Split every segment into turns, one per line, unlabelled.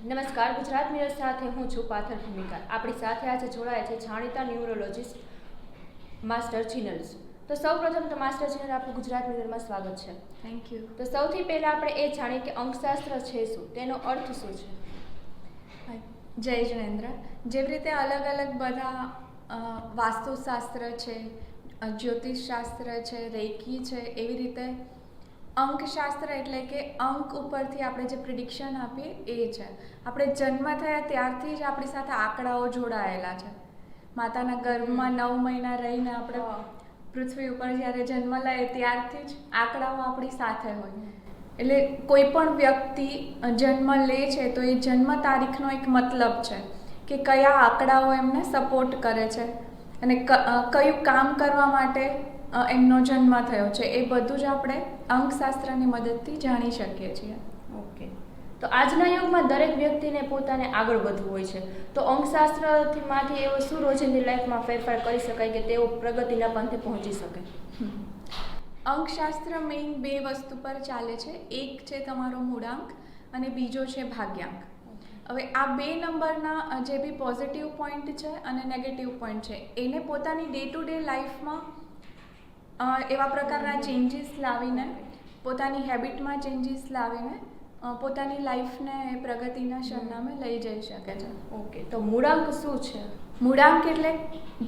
નમસ્કાર, ગુજરાત મિરર સાથે હું છું પાથર ભૂમિકા. આપણી સાથે આજે જોડાયા છે જાણીતા ન્યુરોલોજીસ્ટ માસ્ટર જીનલ્સ. તો સૌપ્રથમ તો માસ્ટર જીનલ, આપનું ગુજરાત મિરરમાં સ્વાગત છે.
Thank you.
તો સૌથી પહેલાં આપણે એ જાણીએ કે અંકશાસ્ત્ર છે શું, તેનો અર્થ શું છે?
જય જિનેન્દ્ર. જેવી રીતે અલગ અલગ બધા વાસ્તુશાસ્ત્ર છે, જ્યોતિષશાસ્ત્ર છે, રેકી છે, એવી રીતે અંકશાસ્ત્ર એટલે કે અંક ઉપરથી આપણે જે પ્રિડિક્શન આપીએ એ છે. આપણે જન્મ થયા ત્યારથી જ આપણી સાથે આંકડાઓ જોડાયેલા છે. માતાના ગર્ભમાં 9 મહિના રહીને આપણે પૃથ્વી ઉપર જ્યારે જન્મ લઈએ ત્યારથી જ આંકડાઓ આપણી સાથે હોય. એટલે કોઈ પણ વ્યક્તિ જન્મ લે છે તો એ જન્મ તારીખનો એક મતલબ છે કે કયા આંકડાઓ એમને સપોર્ટ કરે છે અને કયું કામ કરવા માટે એમનો જન્મ થયો છે, એ બધું જ આપણે અંકશાસ્ત્રની મદદથી જાણી શકીએ છીએ.
ઓકે. તો આજના યુગમાં દરેક વ્યક્તિને પોતાને આગળ વધવું હોય છે, તો અંકશાસ્ત્રમાંથી એવો શું રોજિંદી લાઈફમાં ફેરફાર કરી શકાય કે તેઓ પ્રગતિના પંથે પહોંચી શકે?
અંકશાસ્ત્ર મેઇન 2 વસ્તુ પર ચાલે છે. એક છે તમારો મૂળાંક અને બીજો છે ભાગ્યાંક. હવે આ 2 નંબરના જે બી પોઝિટિવ પોઈન્ટ છે અને નેગેટિવ પોઈન્ટ છે એને પોતાની ડે ટુ ડે લાઈફમાં એવા પ્રકારના ચેન્જીસ લાવીને, પોતાની હેબિટમાં ચેન્જીસ લાવીને પોતાની લાઈફને પ્રગતિના સરનામે લઈ જઈ શકે છે.
ઓકે. તો મૂળાંક શું છે?
મૂળાંક એટલે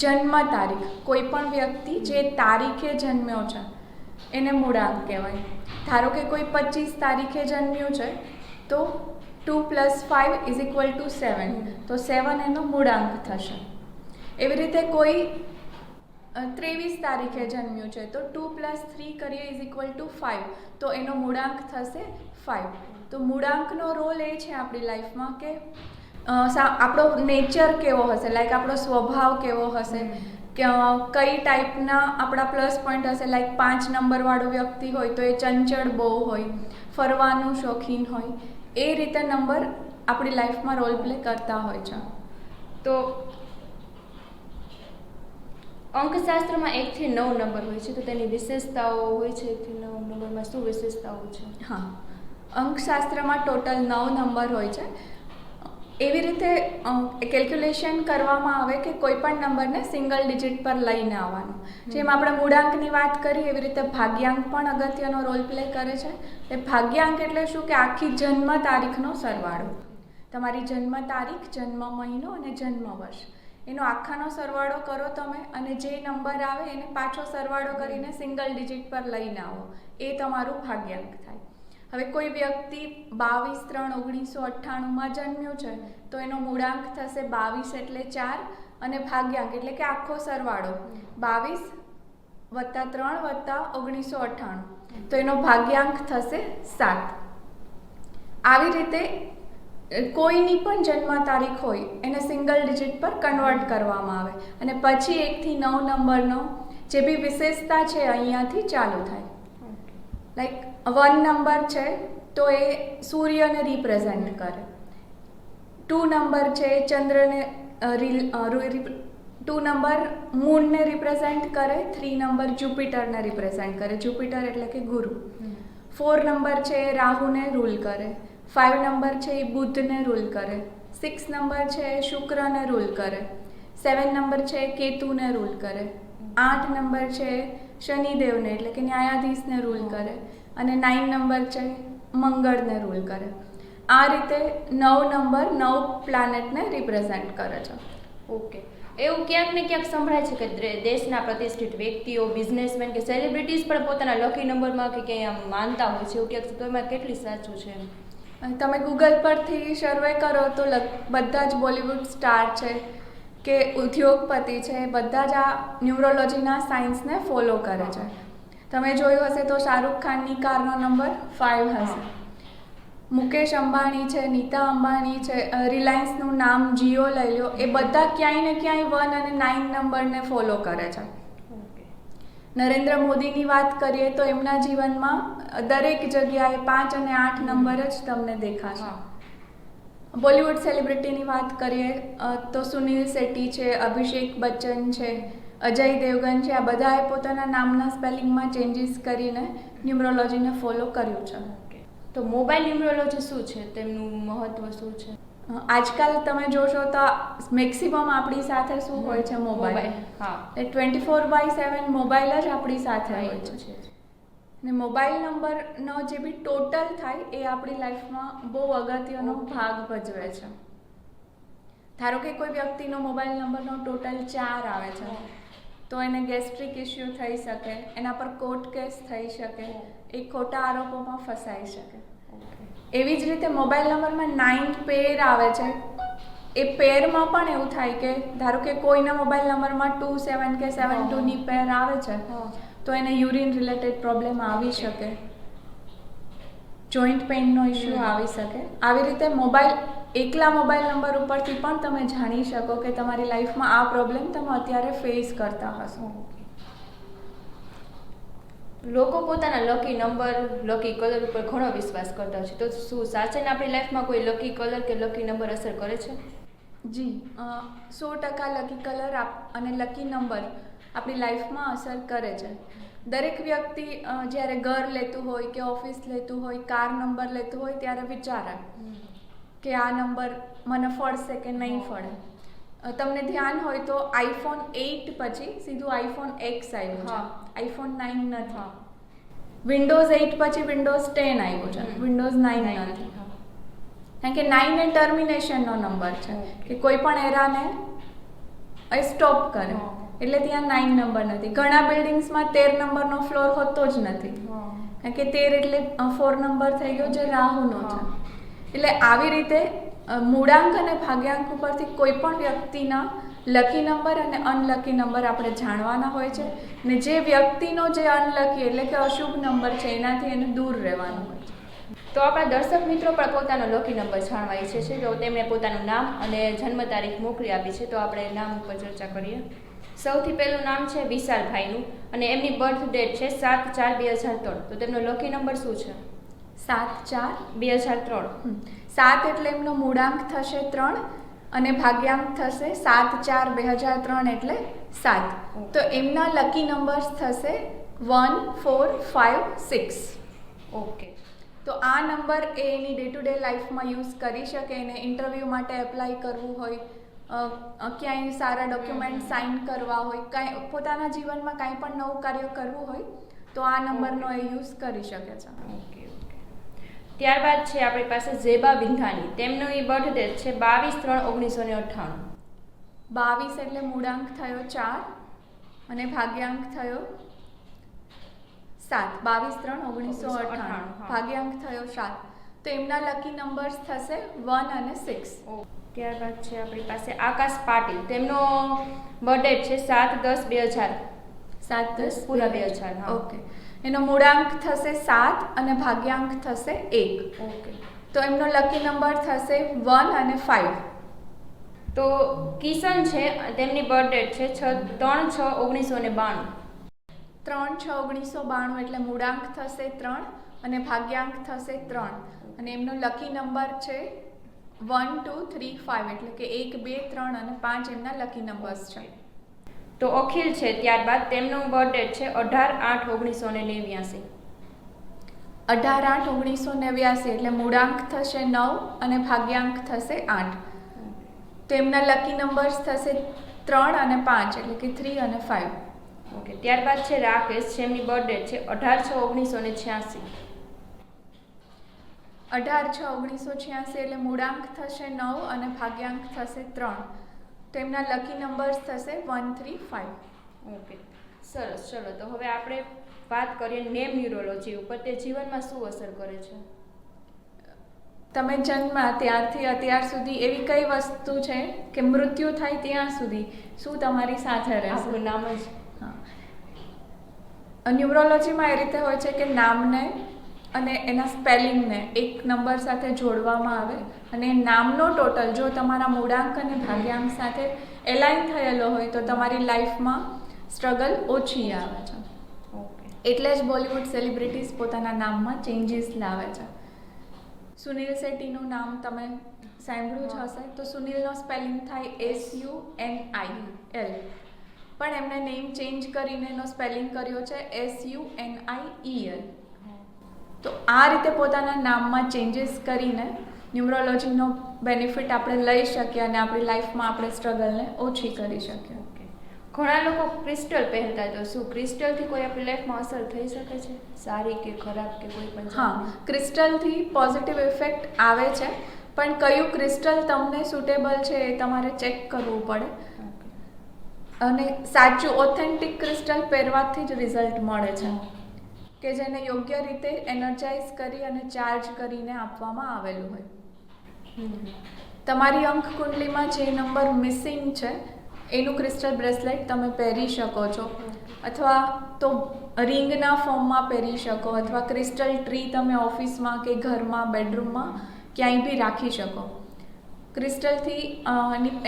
જન્મ તારીખ. કોઈ પણ વ્યક્તિ જે તારીખે જન્મ્યો છે એને મૂળાંક કહેવાય. ધારો કે કોઈ 25 તારીખે જન્મ્યું છે તો 2 + 5 = 7, તો 7 એનો મૂળાંક થશે. એવી રીતે કોઈ 23 તારીખે જન્મ્યું છે તો 2 + 3 કરીએ = 5, તો એનો મૂળાંક થશે 5. તો મૂળાંકનો રોલ એ છે આપણી લાઈફમાં કે આપણો નેચર કેવો હશે, લાઈક આપણો સ્વભાવ કેવો હશે, કે કઈ ટાઈપના આપણા પ્લસ પોઈન્ટ હશે. લાઈક 5 નંબરવાળું વ્યક્તિ હોય તો એ ચંચળ બહુ હોય, ફરવાનું શોખીન હોય. એ રીતે નંબર આપણી લાઈફમાં રોલ પ્લે કરતા હોય છે.
તો અંકશાસ્ત્રમાં 1 થી 9 નંબર હોય છે, તો તેની વિશેષતાઓ હોય છે. 1 થી 9 નંબરમાં શું વિશેષતાઓ છે?
હા, અંકશાસ્ત્રમાં ટોટલ 9 નંબર હોય છે. એવી રીતે કેલ્ક્યુલેશન કરવામાં આવે કે કોઈ પણ નંબરને સિંગલ ડિજિટ પર લઈને આવવાનું. જેમ આપણે મૂળાંકની વાત કરી એવી રીતે ભાગ્યાંક પણ અગત્યનો રોલ પ્લે કરે છે. એ ભાગ્યાંક એટલે શું કે આખી જન્મ તારીખનો સરવાળો. તમારી જન્મ તારીખ, જન્મ મહિનો અને જન્મ વર્ષ, એનો આખાનો સરવાળો કરો તમે અને જે નંબર આવે એને પાછો સરવાળો કરીને સિંગલ ડિજિટ પર લઈને આવો, એ તમારું ભાગ્યાંક થાય. હવે કોઈ વ્યક્તિ 22/3/1998માં જન્મ્યું છે તો એનો મૂળાંક થશે 22 એટલે 4 અને ભાગ્યાંક એટલે કે આખો સરવાળો 22 + 3 + 1998, તો એનો ભાગ્યાંક થશે 7. આવી રીતે કોઈની પણ જન્મ તારીખ હોય એને સિંગલ ડિજિટ પર કન્વર્ટ કરવામાં આવે અને પછી 1 થી 9 નંબરનો જે બી વિશેષતા છે અહીંયાથી ચાલુ થાય. લાઈક 1 નંબર છે તો એ સૂર્યને રિપ્રેઝેન્ટ કરે, 2 નંબર છે ચંદ્રને 2 નંબર મૂનને રિપ્રેઝેન્ટ કરે, 3 નંબર જુપિટરને રિપ્રેઝેન્ટ કરે, જુપિટર એટલે કે ગુરુ. 4 નંબર છે એ રાહુને રૂલ કરે, 5 નંબર છે એ બુધને રૂલ કરે, 6 નંબર છે એ શુક્રને રૂલ કરે, 7 નંબર છે એ કેતુને રૂલ કરે, 8 નંબર છે એ શનિદેવને એટલે કે ન્યાયાધીશને રૂલ કરે અને 9 નંબર છે મંગળને રૂલ કરે. આ રીતે 9 નંબર 9 પ્લાનેટને રિપ્રેઝેન્ટ કરે છે.
ઓકે. એવું ક્યાંક ને ક્યાંક સંભળાય છે કે દેશના પ્રતિષ્ઠિત વ્યક્તિઓ, બિઝનેસમેન કે સેલિબ્રિટીઝ પણ પોતાના લકી નંબરમાં કે ક્યાંય આમ માનતા હોય છે, એવું ક્યાંક, તો એમાં કેટલી સાચું છે?
તમે ગૂગલ પરથી સર્વે કરો તો બધા જ બોલિવૂડ સ્ટાર છે કે ઉદ્યોગપતિ છે, બધા જ આ ન્યુરોલોજીના સાયન્સને ફોલો કરે છે. તમે જોયું હશે તો શાહરૂખ ખાનની કારનો નંબર 5 હશે. મુકેશ અંબાણી છે, નીતા અંબાણી છે, રિલાયન્સનું નામ જીઓ લઈ લો, એ બધા ક્યાંય ને ક્યાંય 1 અને 9 નંબરને ફોલો કરે છે. નરેન્દ્ર મોદીની વાત કરીએ તો એમના જીવનમાં દરેક જગ્યાએ 5 અને 8 નંબર જ તમને દેખાશે. બોલિવૂડ સેલિબ્રિટીની વાત કરીએ તો સુનિલ શેટ્ટી છે, અભિષેક બચ્ચન છે, અજય દેવગન છે, આ બધાએ પોતાના નામના સ્પેલિંગમાં ચેન્જીસ કરીને ન્યુમરોલોજીને ફોલો કર્યું છે.
તો મોબાઈલ ન્યુમરોલોજી શું છે, તેમનું મહત્વ શું છે?
આજકાલ તમે જોશો તો મેક્સિમમ આપણી સાથે શું હોય છે? મોબાઈલ.
હા,
એ 24/7 મોબાઈલ જ આપણી સાથે હોય
તો
છે.
છે.
ને મોબાઈલ નંબરનો જે બી ટોટલ થાય એ આપણી લાઈફમાં બહુ અગત્યનો ભાગ ભજવે છે. ધારો કે કોઈ વ્યક્તિનો મોબાઈલ નંબરનો ટોટલ 4 આવે છે, તો એને ગેસ્ટ્રિક ઇસ્યુ થઈ શકે, એના પર કોર્ટ કેસ થઈ શકે, એ ખોટા આરોપોમાં ફસાઈ શકે. એવી જ રીતે મોબાઈલ નંબરમાં 9 પેર આવે છે. એ પેરમાં પણ એવું થાય કે ધારો કે કોઈના મોબાઈલ નંબરમાં 27 કે 72ની પેર આવે છે, તો એને યુરિન રિલેટેડ પ્રોબ્લેમ આવી શકે, જોઈન્ટ પેઇનનો ઇસ્યુ આવી શકે. આવી રીતે એકલા મોબાઈલ નંબર ઉપરથી પણ તમે જાણી શકો કે તમારી લાઈફમાં આ પ્રોબ્લેમ તમે અત્યારે ફેસ કરતા હશો.
લોકો પોતાના લકી નંબર, લકી કલર ઉપર ઘણો વિશ્વાસ કરતા હોય છે, તો શું સાચે આપણી લાઈફમાં કોઈ લકી કલર કે લકી નંબર અસર કરે છે?
જી, 100% લકી કલર અને લકી નંબર આપણી લાઈફમાં અસર કરે છે. દરેક વ્યક્તિ જ્યારે ઘર લેતું હોય કે ઓફિસ લેતું હોય, કાર નંબર લેતું હોય, ત્યારે વિચારે કે આ નંબર મને ફળશે કે નહીં ફળે. તમને ધ્યાન હોય તો iPhone 8 પછી સીધું iPhone X આવ્યું છે, iPhone 9 નથી. Windows 8 પછી Windows 10 આવ્યું છે, Windows 9 નથી. કારણ કે 9 એ ટર્મિનેશનનો નંબર છે, કે કોઈ પણ એરાને એ સ્ટોપ કરે, એટલે ત્યાં 9 નંબર નથી. ઘણા બિલ્ડિંગ્સમાં 13 નંબરનો ફ્લોર હોતો જ નથી, કારણ કે 13 એટલે 4 નંબર થઈ ગયો જે રાહુનો છે. એટલે આવી રીતે મૂળાંક અને ભાગ્યાંક ઉપરથી કોઈ પણ વ્યક્તિના લકી નંબર અને અનલકી નંબર આપણે જાણવાના હોય છે, ને જે વ્યક્તિનો જે અનલકી એટલે કે અશુભ નંબર છે એનાથી એને દૂર રહેવાનું હોય છે.
તો આપણા દર્શક મિત્રો પણ પોતાનો લકી નંબર જાણવા ઈચ્છે છે, તો તેમણે પોતાનું નામ અને જન્મ તારીખ મોકલી આપી છે, તો આપણે નામ ઉપર ચર્ચા કરીએ. સૌથી પહેલું નામ છે વિશાલભાઈનું, અને એમની બર્થ ડેટ છે 7/4/2003. તો તેમનો લકી નંબર શું છે?
7/4/2003. 7 એટલે એમનો મૂળાંક થશે 3 અને ભાગ્યાંક થશે 7/4/2003 એટલે 7. તો એમના લકી નંબર્સ થશે 1, 4, 5, 6.
ઓકે.
તો આ number A any day to day લાઈફમાં યુઝ કરી શકે. એને ઇન્ટરવ્યૂ માટે એપ્લાય કરવું હોય, ક્યાંય સારા ડોક્યુમેન્ટ સાઇન કરવા હોય, કાંઈ પોતાના જીવનમાં કાંઈ પણ નવું કાર્ય કરવું હોય તો આ નંબરનો એ યુઝ કરી શકે છે.
ઓકે. ત્યારબાદ છે આપણી પાસે ઝેબા વિંધાની, તેમનો એ બર્થ ડેટ છે 22/3/1998.
22 એટલે મૂળાંક થયો 4 અને ભાગ્યાંક થયો 7. 22/3/1998 ભાગ્યાંક થયો 7. તો એમના લકી નંબર્સ થશે 1 અને 6.
ત્યારબાદ છે આપણી પાસે આકાશ પાટીલ, તેમનો બર્થ ડેટ છે 7/10/2000.
7/10
પૂરા 2000.
ઓકે. એનો મૂળાંક થશે 7 અને ભાગ્યાંક થશે 1.
ઓકે.
તો એમનો લકી નંબર થશે 1 અને 5.
તો કિશન છે, તેમની બર્થ ડેટ છે 3/6/1992.
3/6/1992 એટલે મૂળાંક થશે 3 અને ભાગ્યાંક થશે 3 અને એમનો લકી નંબર છે 1, 2, 3, 5 એટલે કે 1, 2, 3 અને 5 એમના લકી નંબર્સ છે.
તો અખિલ છે ત્યારબાદ, તેમનું બર્થ ડેટ છે 18/8/1989.
18/8/1989 એટલે મૂળાંક થશે 9 અને ભાગ્યાંક થશે 8. તો એમના લકી નંબર્સ થશે 3 અને 5 એટલે કે 3 અને 5.
ઓકે. ત્યારબાદ છે રાકેશ, જેમની બર્થ ડેટ છે 18/6/1986.
18/6/1986 એટલે મૂળાંક થશે 9 અને ભાગ્યાંક થશે 3. તો એમના લકી નંબર્સ થશે 1, 3, 5.
ઓકે, સરસ. ચલો, તો હવે આપણે વાત કરીએ નેમ ન્યુરોલોજી ઉપર. તે જીવનમાં શું અસર કરે છે?
તમે જન્મ્યા ત્યારથી અત્યાર સુધી એવી કઈ વસ્તુ છે કે મૃત્યુ થાય ત્યાં સુધી શું તમારી સાથે રહેશે?
આપણું નામ જ.
હા. ન્યુમરોલોજીમાં એ રીતે હોય છે કે નામને અને એના સ્પેલિંગને એક નંબર સાથે જોડવામાં આવે અને નામનો ટોટલ જો તમારા મૂળાંક અને ભાગ્યાંક સાથે એલાઇન થયેલો હોય તો તમારી લાઈફમાં સ્ટ્રગલ ઓછી આવે છે. એટલે જ બોલિવૂડ સેલિબ્રિટીઝ પોતાના નામમાં ચેન્જીસ લાવે છે. સુનિલ શેટ્ટીનું નામ તમે સાંભળ્યું જ હશે, તો સુનિલનો સ્પેલિંગ થાય SUNIL, પણ એમણે નેમ ચેન્જ કરીને એનો સ્પેલિંગ કર્યો છે SUNIEL. તો આ રીતે પોતાના નામમાં ચેન્જીસ કરીને ન્યુમરોલોજીનો બેનિફિટ આપણે લઈ શકીએ અને આપણી લાઈફમાં આપણે સ્ટ્રગલને ઓછી કરી શકીએ.
ઘણા લોકો ક્રિસ્ટલ પહેરતા હોય, તો શું ક્રિસ્ટલથી કોઈ આપણી લાઈફમાં અસર થઈ શકે છે, સારી કે ખરાબ કે કોઈ પણ?
હા, ક્રિસ્ટલથી પોઝિટિવ ઇફેક્ટ આવે છે, પણ કયું ક્રિસ્ટલ તમને સુટેબલ છે એ તમારે ચેક કરવું પડે. અને સાચું ઓથેન્ટિક ક્રિસ્ટલ પહેરવાથી જ રિઝલ્ટ મળે છે, કે જેને યોગ્ય રીતે એનર્જાઇઝ કરી અને ચાર્જ કરીને આપવામાં આવેલું હોય. તમારી અંક કુંડલીમાં જે નંબર મિસિંગ છે એનું ક્રિસ્ટલ બ્રેસલેટ તમે પહેરી શકો છો, અથવા તો રિંગના ફોર્મમાં પહેરી શકો, અથવા ક્રિસ્ટલ ટ્રી તમે ઓફિસમાં કે ઘરમાં બેડરૂમમાં ક્યાંય બી રાખી શકો. ક્રિસ્ટલથી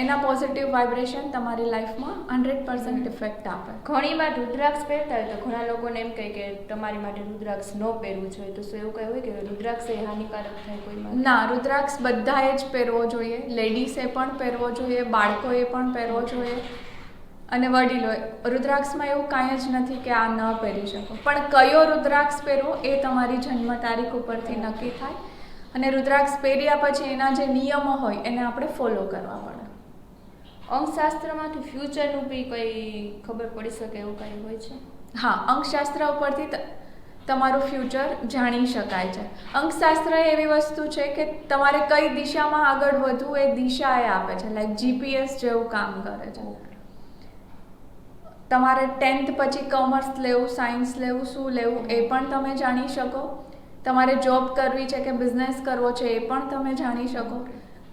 એના પોઝિટિવ વાઇબ્રેશન તમારી લાઈફમાં 100% ઇફેક્ટ આપે.
ઘણી વાર રુદ્રાક્ષ પહેરતા હોય તો ઘણા લોકોને એમ કહે કે તમારી માટે રુદ્રાક્ષ ન પહેરવું જોઈએ, તો શું એવું કંઈ હોય કે રુદ્રાક્ષ એ હાનિકારક થાય કોઈ?
ના, રુદ્રાક્ષ બધાએ જ પહેરવો જોઈએ. લેડીઝે પણ પહેરવો જોઈએ, બાળકોએ પણ પહેરવો જોઈએ અને વડીલોએ. રુદ્રાક્ષમાં એવું કાંઈ જ નથી કે આ ન પહેરી શકો, પણ કયો રુદ્રાક્ષ પહેરવો એ તમારી જન્મ તારીખ ઉપરથી નક્કી થાય. અને રુદ્રાક્ષ પહેર્યા પછી એના જે નિયમો હોય એને આપણે ફોલો કરવા પડે.
અંકશાસ્ત્રમાંથી ફ્યુચરનું બી કંઈ ખબર પડી શકે એવું કંઈ હોય છે?
હા, અંકશાસ્ત્ર ઉપરથી તમારું ફ્યુચર જાણી શકાય છે. અંકશાસ્ત્ર એવી વસ્તુ છે કે તમારે કઈ દિશામાં આગળ વધવું એ દિશા એ આપે છે, લાઈક જીપીએસ જેવું કામ કરે છે. તમારે 10th પછી કોમર્સ લેવું, સાયન્સ લેવું, શું લેવું એ પણ તમે જાણી શકો. તમારે જોબ કરવી છે કે બિઝનેસ કરવો છે એ પણ તમે જાણી શકો.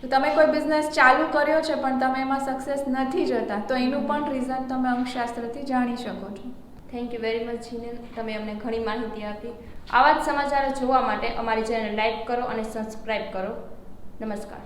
તો તમે કોઈ બિઝનેસ ચાલુ કર્યો છે પણ તમે એમાં સક્સેસ નથી જતા, તો એનું પણ રીઝન તમે અંકશાસ્ત્રથી જાણી શકો છો.
થેન્ક યુ વેરી મચ જીનેલ, તમે અમને ઘણી માહિતી આપી. આવા જ સમાચારો જોવા માટે અમારી ચેનલ લાઈક કરો અને સબસ્ક્રાઈબ કરો. નમસ્કાર.